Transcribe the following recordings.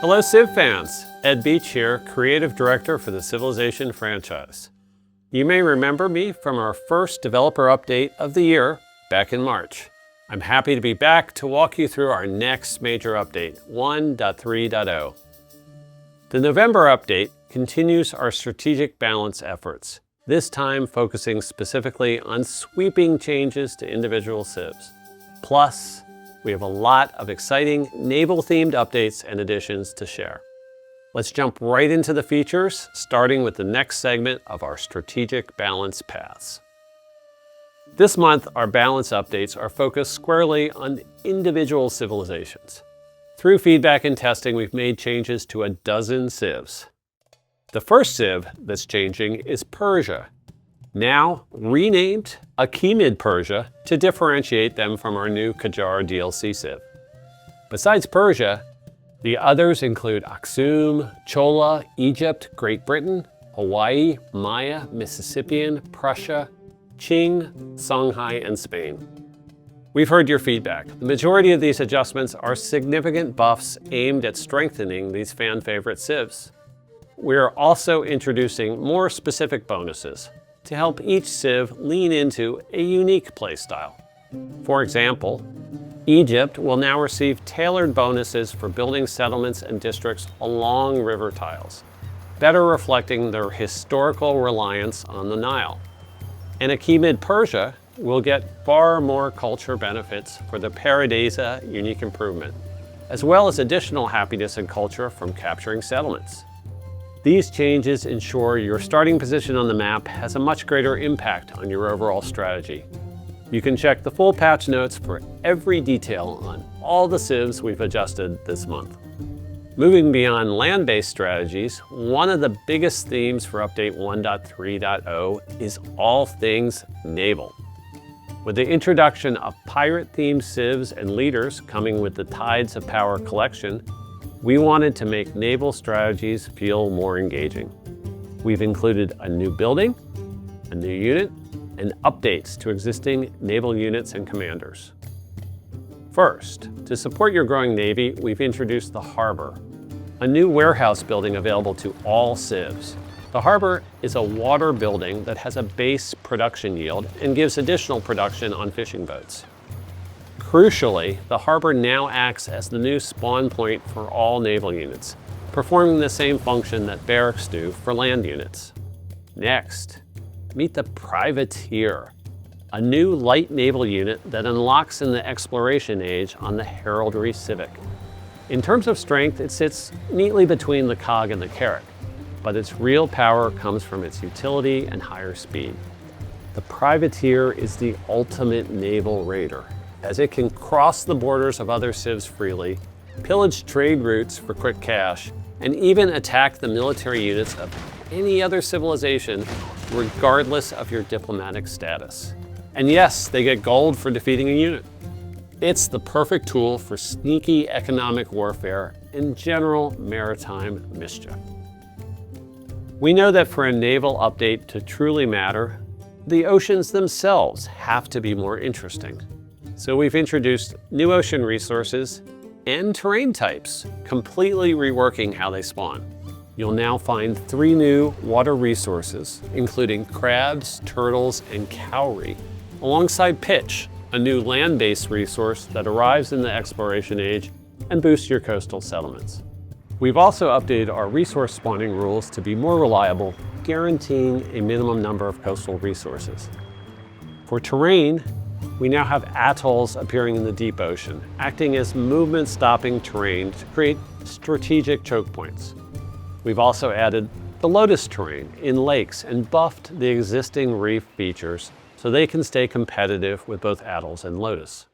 Hello Civ fans, Ed Beach here, Creative Director for the Civilization franchise. You may remember me from our first developer update of the year back in March. I'm happy to be back to walk you through our next major update, 1.3.0. The November update continues our strategic balance efforts, this time focusing specifically on sweeping changes to individual civs. Plus, we have a lot of exciting naval-themed updates and additions to share. Let's jump right into the features, starting with the next segment of our strategic balance paths. This month, our balance updates are focused squarely on individual civilizations. Through feedback and testing, we've made changes to a dozen civs. The first civ that's changing is Persia, now renamed Achaemenid Persia to differentiate them from our new Qajar DLC civ. Besides Persia, the others include Aksum, Chola, Egypt, Great Britain, Hawaii, Maya, Mississippian, Prussia, Qing, Songhai, and Spain. We've heard your feedback. The majority of these adjustments are significant buffs aimed at strengthening these fan-favorite civs. We're also introducing more specific bonuses to help each civ lean into a unique playstyle. For example, Egypt will now receive tailored bonuses for building settlements and districts along river tiles, better reflecting their historical reliance on the Nile. And Achaemenid Persia will get far more culture benefits for the Paradisa unique improvement, as well as additional happiness and culture from capturing settlements. These changes ensure your starting position on the map has a much greater impact on your overall strategy. You can check the full patch notes for every detail on all the civs we've adjusted this month. Moving beyond land-based strategies, one of the biggest themes for Update 1.3.0 is all things naval. With the introduction of pirate-themed civs and leaders coming with the Tides of Power collection, we wanted to make naval strategies feel more engaging. We've included a new building, a new unit, and updates to existing naval units and commanders. First, to support your growing Navy, we've introduced the Harbor, a new warehouse building available to all civs. The Harbor is a water building that has a base production yield and gives additional production on fishing boats. Crucially, the Harbor now acts as the new spawn point for all naval units, performing the same function that barracks do for land units. Next, meet the Privateer, a new light naval unit that unlocks in the exploration age on the Heraldry Civic. In terms of strength, it sits neatly between the cog and the carrack, but its real power comes from its utility and higher speed. The Privateer is the ultimate naval raider, as it can cross the borders of other civs freely, pillage trade routes for quick cash, and even attack the military units of any other civilization, regardless of your diplomatic status. And yes, they get gold for defeating a unit. It's the perfect tool for sneaky economic warfare and general maritime mischief. We know that for a naval update to truly matter, the oceans themselves have to be more interesting. So we've introduced new ocean resources and terrain types, completely reworking how they spawn. You'll now find 3 new water resources, including crabs, turtles, and cowrie, alongside pitch, a new land-based resource that arrives in the exploration age and boosts your coastal settlements. We've also updated our resource spawning rules to be more reliable, guaranteeing a minimum number of coastal resources. For terrain, we now have atolls appearing in the deep ocean, acting as movement-stopping terrain to create strategic choke points. We've also added the lotus terrain in lakes and buffed the existing reef features so they can stay competitive with both atolls and lotus.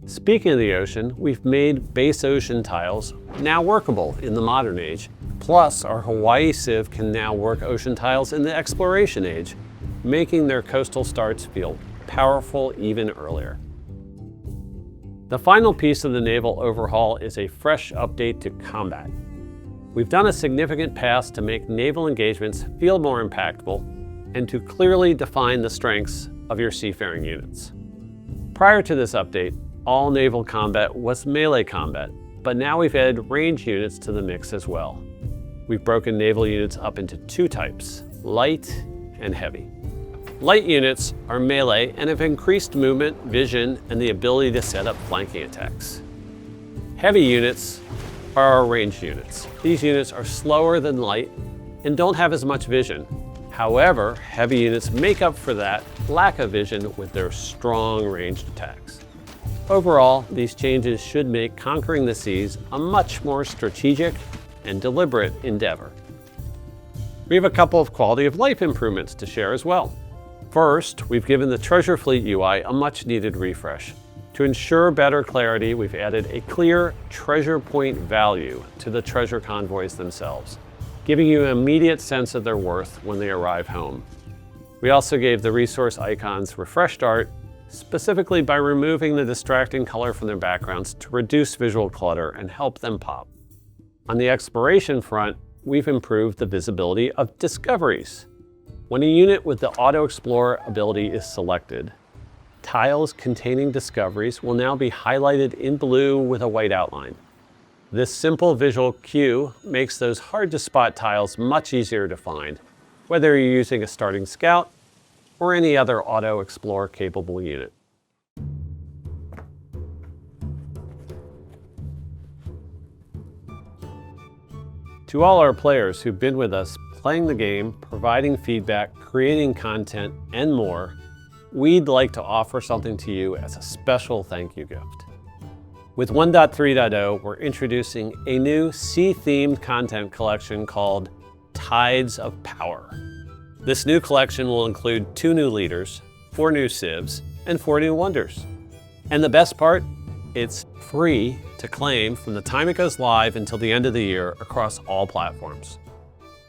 Speaking of the ocean, we've made base ocean tiles now workable in the modern age. Plus, our Hawaii civ can now work ocean tiles in the exploration age, making their coastal starts feel powerful even earlier. The final piece of the naval overhaul is a fresh update to combat. We've done a significant pass to make naval engagements feel more impactful and to clearly define the strengths of your seafaring units. Prior to this update, all naval combat was melee combat, but now we've added range units to the mix as well. We've broken naval units up into two types, light and heavy. Light units are melee and have increased movement, vision, and the ability to set up flanking attacks. Heavy units are our ranged units. These units are slower than light and don't have as much vision. However, heavy units make up for that lack of vision with their strong ranged attacks. Overall, these changes should make conquering the seas a much more strategic and deliberate endeavor. We have a couple of quality of life improvements to share as well. First, we've given the Treasure Fleet UI a much needed refresh. To ensure better clarity, we've added a clear treasure point value to the treasure convoys themselves, giving you an immediate sense of their worth when they arrive home. We also gave the resource icons refreshed art, specifically by removing the distracting color from their backgrounds to reduce visual clutter and help them pop. On the exploration front, we've improved the visibility of discoveries. When a unit with the Auto Explorer ability is selected, tiles containing discoveries will now be highlighted in blue with a white outline. This simple visual cue makes those hard-to-spot tiles much easier to find, whether you're using a starting scout or any other Auto Explorer capable unit. To all our players who've been with us playing the game, providing feedback, creating content, and more, we'd like to offer something to you as a special thank you gift. With 1.3.0, we're introducing a new sea-themed content collection called Tides of Power. This new collection will include 2 new leaders, 4 new civs, and 4 new wonders. And the best part? It's free to claim from the time it goes live until the end of the year across all platforms.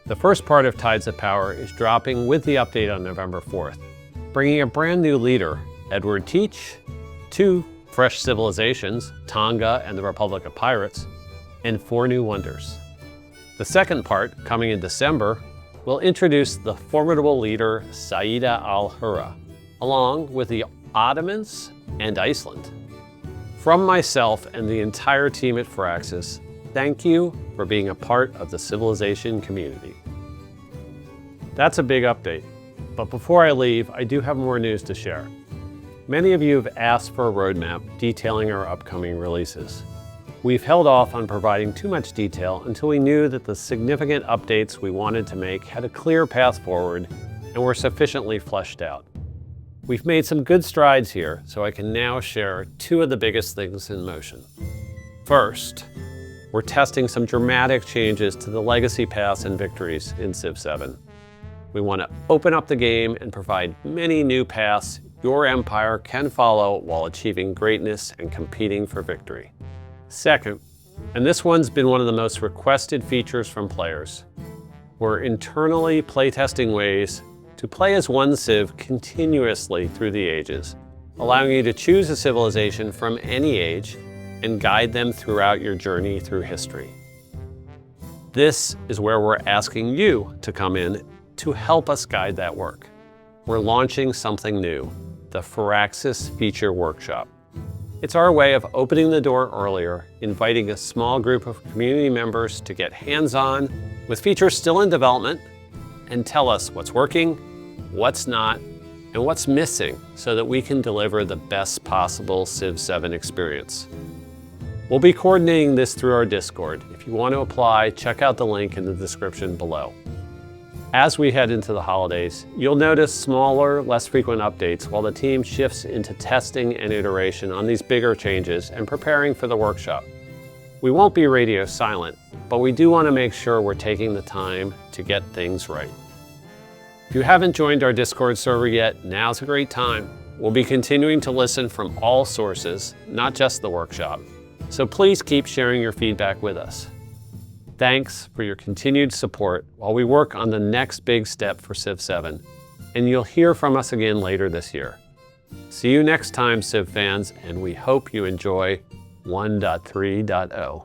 The first part of Tides of Power is dropping with the update on November 4th, bringing a brand new leader, Edward Teach, 2 fresh civilizations, Tonga and the Republic of Pirates, and 4 new wonders. The second part, coming in December, will introduce the formidable leader Saida al-Hurra, along with the Ottomans and Iceland. From myself and the entire team at Firaxis, thank you for being a part of the civilization community. That's a big update, but before I leave, I do have more news to share. Many of you have asked for a roadmap detailing our upcoming releases. We've held off on providing too much detail until we knew that the significant updates we wanted to make had a clear path forward and were sufficiently fleshed out. We've made some good strides here, so I can now share 2 of the biggest things in motion. First, we're testing some dramatic changes to the legacy paths and victories in Civ 7. We want to open up the game and provide many new paths your empire can follow while achieving greatness and competing for victory. Second, and this one's been one of the most requested features from players, we're internally playtesting ways to play as one civ continuously through the ages, allowing you to choose a civilization from any age and guide them throughout your journey through history. This is where we're asking you to come in to help us guide that work. We're launching something new, the Firaxis Feature Workshop. It's our way of opening the door earlier, inviting a small group of community members to get hands-on with features still in development and tell us what's working, what's not, and what's missing so that we can deliver the best possible Civ 7 experience. We'll be coordinating this through our Discord. If you want to apply, check out the link in the description below. As we head into the holidays, you'll notice smaller, less frequent updates while the team shifts into testing and iteration on these bigger changes and preparing for the workshop. We won't be radio silent, but we do want to make sure we're taking the time to get things right. If you haven't joined our Discord server yet, now's a great time. We'll be continuing to listen from all sources, not just the workshop. So please keep sharing your feedback with us. Thanks for your continued support while we work on the next big step for Civ 7, and you'll hear from us again later this year. See you next time, Civ fans, and we hope you enjoy 1.3.0.